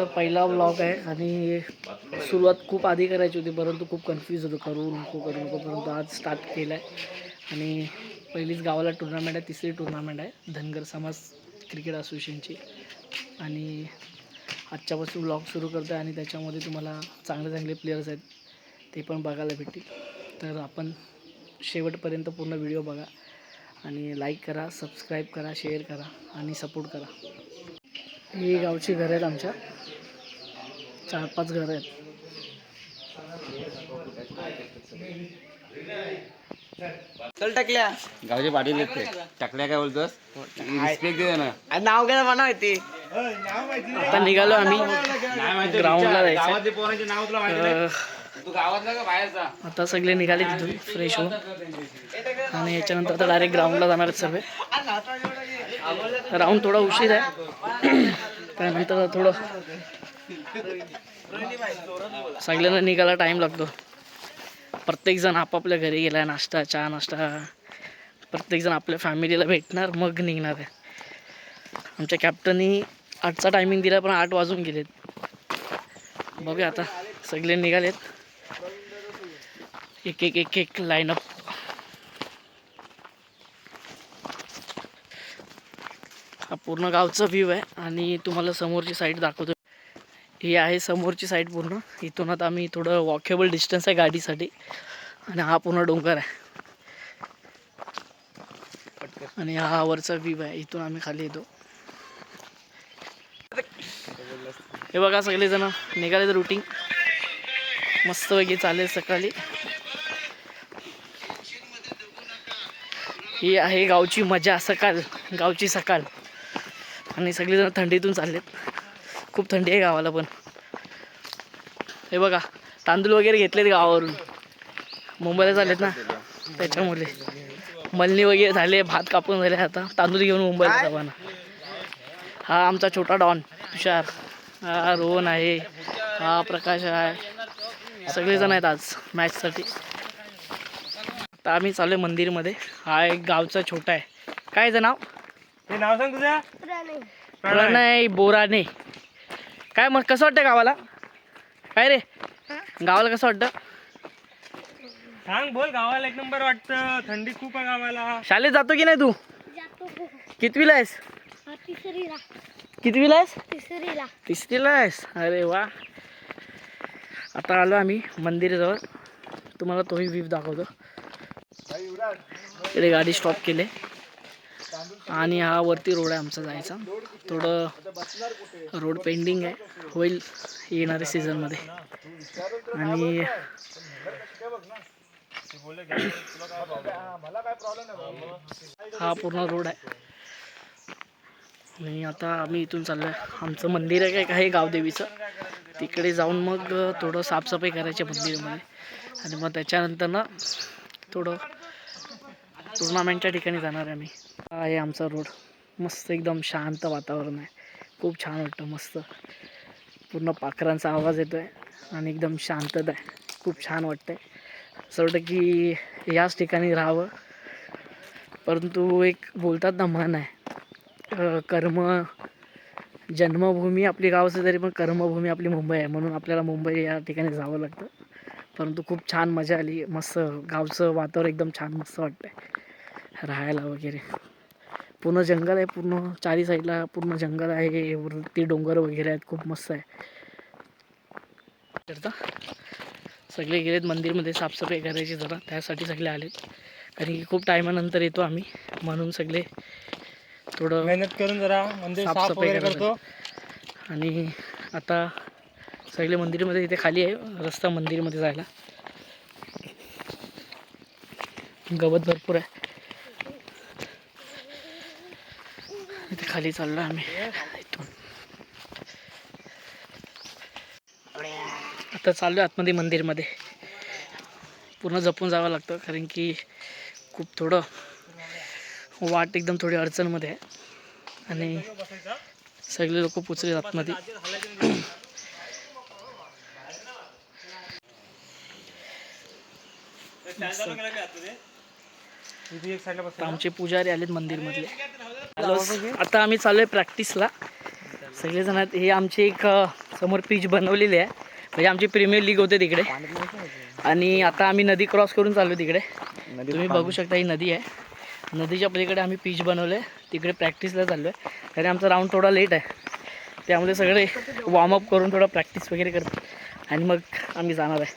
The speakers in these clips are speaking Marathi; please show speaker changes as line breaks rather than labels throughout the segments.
पहिला व्लॉग आहे आणि सुरुवात खूप आधी करायची होती, परंतु खूप कन्फ्यूज होतो, करू नको परंतु आज स्टार्ट केलं आहे. आणि पहिलीच गावाला टुर्नामेंट आहे, तिसरी टुर्नामेंट आहे धनगर समाज क्रिकेट असोसिएशनची. आणि आजच्यापासून व्लॉग सुरू करतो आहे आणि त्याच्यामध्ये तुम्हाला चांगले चांगले प्लेयर्स आहेत ते पण बघायला भेटतील. तर आपण शेवटपर्यंत पूर्ण व्हिडिओ बघा आणि लाईक करा, सबस्क्राईब करा, शेअर करा आणि सपोर्ट करा. ही गावची घरं आहेत, आमच्या 4-5 घरं आहेत.
चल टाकल्या
गावचे पाटील येते टाकल्या काय बोलतोस? रिस्पेक्ट दे ना.
नाव काय म्हणा माहिती.
आता निघालो आम्ही ग्राउंडला जायचं.
नाव तुला माहिती तू गावातला का बाहेरचा?
आता सगळे निघाले तिथून फ्रेश होऊन आणि याच्यानंतर आता डायरेक्ट ग्राउंडला जाणार आहेत सगळे. राऊंड थोडा उशीर आहे, त्यानंतर थोडं सगळ्यांना निघायला टाईम लागतो. प्रत्येकजण आपापल्या घरी गेला, नाश्ता चहा नाश्ता प्रत्येकजण आपल्या फॅमिलीला भेटणार मग निघणार आहे. आमच्या कॅप्टननी 8चा टायमिंग दिला पण 8 वाजून गेलेत. बघूया आता सगळे निघालेत, एक लाईनअप. हा पूर्ण गावचा व्ह्यू आहे आणि तुम्हाला समोरची साईड दाखवतो. ही आहे समोरची साईड पूर्ण. इथून आता आम्ही थोडं वॉकेबल डिस्टन्स आहे गाडीसाठी आणि हा पूर्ण डोंगर आहे आणि हा वरचा व्ह्यू आहे. इथून आम्ही खाली येतो. हे बघा सगळेजण निघाले तर रुटीन मस्तपैकी चालेल सकाळी. ही आहे गावची मजा, गावची सकाळ. आणि सगळेजण थंडीतून चाललेत, खूप थंडी आहे गावाला पण. हे बघा तांदूळ वगैरे घेतलेत गावावरून, मुंबईला चाललेत ना त्याच्यामुळे मलनी वगैरे झाले, भात कापून झाले. आता तांदूळ घेऊन मुंबईला जावाना. हा आमचा छोटा डॉन तुषार, हा रोहन आहे, हा प्रकाश आहे, सगळेजण आहेत आज मॅचसाठी. आता आम्ही चालू आहे मंदिरमध्ये. हा एक गावचा छोटा आहे, काय याचं नाव?
ते नाव सांग तुझं.
प्रणय बोराने. काय मग कसं वाटतं गावाला? काय रे गावाला कसं वाटतं?
सांग बोल. गावाला एक नंबर वाटतं, थंडी खूप आहे गावाला.
शाळेत जातो की नाही तू? कितवीला आहेस? कितवीला आहेस? तिसरीला आहेस. अरे वा. आता आलो आम्ही मंदिराजवळ, तुम्हाला तोही व्ह्यू दाखवतो. इकडे गाडी स्टॉप केले आणि हा वरती रोड आहे आमचा जायचा. थोडं रोड पेंडिंग आहे, होईल येणाऱ्या सीझनमध्ये. आणि हा पूर्ण रोड आहे. आणि आता आम्ही इथून चाललो आहे. आमचं मंदिर आहे काय आहे गावदेवीचं, तिकडे जाऊन मग थोडं साफसफाई करायची मंदिरामध्ये आणि मग त्याच्यानंतर ना थोडं टुर्नामेंटच्या ठिकाणी जाणार आहे आम्ही. हा आहे आमचा रोड, मस्त एकदम शांत वातावरण आहे, खूप छान वाटतं. मस्त पूर्ण पाखरांचा आवाज येतो आहे आणि एकदम शांतता आहे, खूप छान वाटतं आहे. असं वाटतं की याच ठिकाणी राहावं. परंतु एक बोलतात ना म्हण आहे, कर्म जन्मभूमी आपली गाव असली तरी पण कर्मभूमी आपली मुंबई आहे, म्हणून आपल्याला मुंबई या ठिकाणी जावं लागतं. परंतु खूप छान मजा आली, मस्त गावचं वातावरण एकदम छान मस्त वाटतं आहे राहायला वगैरे. पूर्ण जंगल आहे, पूर्ण चारी साईडला पूर्ण जंगल आहे, वरती डोंगर वगैरे आहेत, खूप मस्त आहे. सगळे गेलेत मंदिरमध्ये साफसफाई करायची जरा, त्यासाठी सगळे आलेत. कारण की खूप टायमानंतर येतो आम्ही, म्हणून सगळे थोडं
मेहनत करून जरा मंदिर साफ वगैरे करतो.
आणि आता सगळे मंदिरमध्ये इथे खाली आहे रस्ता मंदिरमध्ये जायला, गवत भरपूर आहे. इथे खाली चाललो आम्ही इथून. आता चाललो आतमध्ये मंदिरमध्ये. पूर्ण जपून जावं लागतं कारण की खूप थोडं वाट एकदम थोडी अडचणमध्ये आहे आणि सगळे लोक पोचले आतमध्ये. आमचे पुजारी आलेत मंदिरमधले. आता आम्ही चालू आहे प्रॅक्टिसला, सगळेजण आहेत. हे आमचे एक समोर पिच बनवलेली आहे, म्हणजे आमची प्रीमियर लीग होते तिकडे. आणि आता आम्ही नदी क्रॉस करून चाललो तिकडे. तुम्ही बघू शकता ही नदी आहे. नदीच्या पलीकडे आम्ही पिच बनवलं आहे, तिकडे प्रॅक्टिसला चाललो आहे. आणि आमचा राऊंड थोडा लेट आहे, त्यामुळे सगळे वॉर्मअप करून थोडं प्रॅक्टिस वगैरे करतो आणि मग आम्ही जाणार आहे.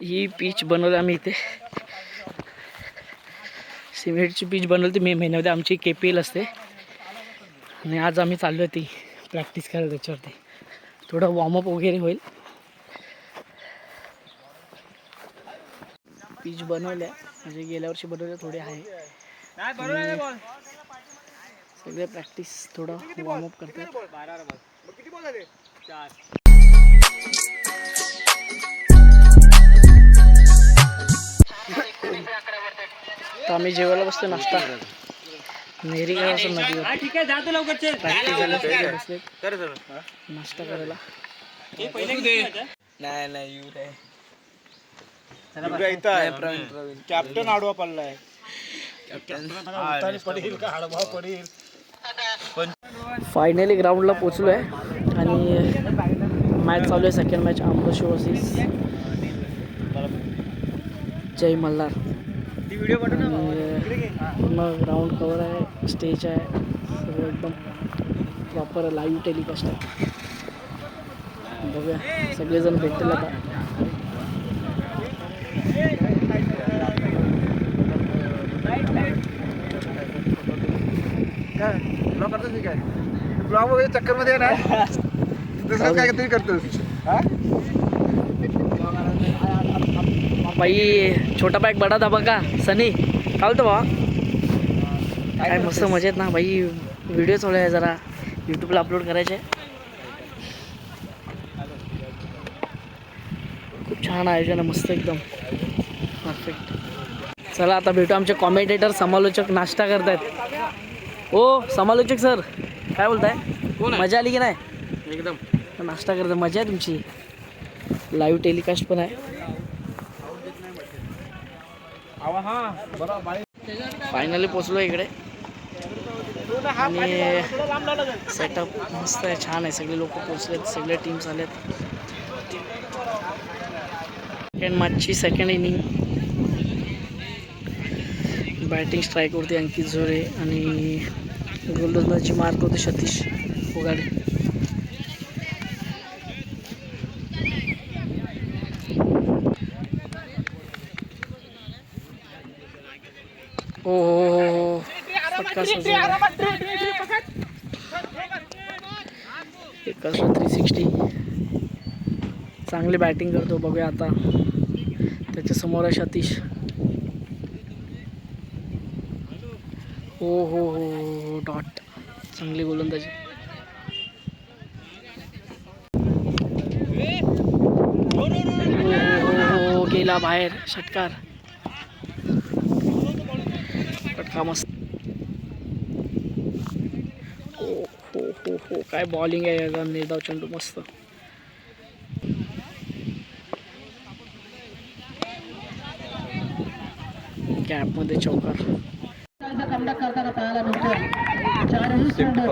ही पिच बनवली आम्ही इथे, सिमेंटची पिच बनवली मे महिन्यामध्ये. आमची KPL असते आणि आज आम्ही चाललो आहे ती प्रॅक्टिस करायला त्याच्यावरती. थोडं वॉर्मअप वगैरे होईल. पिच बनवल्या म्हणजे गेल्या वर्षी बनवल्या थोडे आहे. सगळे प्रॅक्टिस थोडं वॉर्मअप करतात. तर आम्ही जेवायला बसतो, नाश्ता नेहरी काय असं नदीवर प्रॅक्टिस झालं, सगळे बसले नाश्ता करायला.
कॅप्टन आडवा पडलाय.
फायनली ग्राउंडला पोचलो आहे आणि मॅच चालू आहे. सेकंड मॅच आंबोशी वर्सेस जय मल्हार. पूर्ण ग्राउंड कवर आहे, स्टेज आहे, सगळं एकदम प्रॉपर लाईव्ह टेलिकास्ट आहे. बघूया सगळेजण भेटतील आता.
ब्लॉग वगैरे चक्कर मध्ये ना दुसरं काय तरी करतोस.
बाई छोटा बॅग बडा धाबा का सनी चालतो बा. काय मस्त मजेत ना बाई. व्हिडिओ चालू आहे, जरा यूट्यूबला अपलोड करायचे. खूप छान आयोजन आहे, मस्त एकदम परफेक्ट. चला आता भेटू. आमचे कॉमेंटेटर समालोचक नाश्ता करतायत. ओ समालोचक सर काय बोलताय? मजा आली की नाही? एकदम नाश्ता करताय, मजा आहे तुमची. लाईव्ह टेलिकास्ट पण आहे. फायनली पोचलो इकडे आणि सेटअप मस्त आहे, छान आहे. सगळे लोक पोचलेत, सगळे टीम्स आलेत. सेकंड मॅचची सेकंड इनिंग. बॅटिंग स्ट्राईकवरती अंकित झोरे आणि गोलंदाजी मार्क होते सतीश उगाडे. हो फटका एकाच 360. चांगली बॅटिंग करतो. बघूया आता. त्याच्या समोर आहे सतीश. हो डॉट. चांगली गोलंदाजी. हो गेला बाहेर. षटकार. फटका मस्त. हो काय बॉलिंग आहे याचा. निर्धाव चेंडू मस्त. गॅपमध्ये चौकार.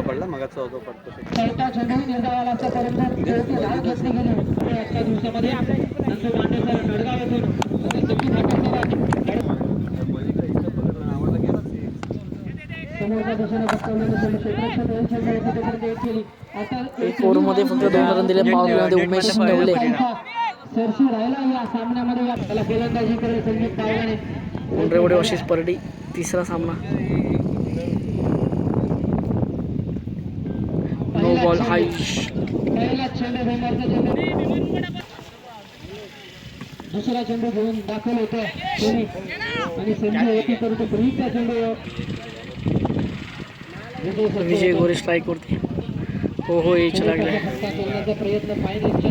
पडला मग चौथा पडतो.
एक ओव्हरमध्ये फक्त 2 रन दिले. पॉवर मध्ये उमेश ठेवले. उंडरेवडे वर्सेस परडी. तिसरा सामना. नो बॉल हाय.
दुसरा चेंडू घेऊन दाखल होतोय आणि संजय करतो ब्रीकचा चेंडू.
विजय गोरे स्ट्राईक वरती. हो एच लागलाय.
प्रयत्न फायनलच्या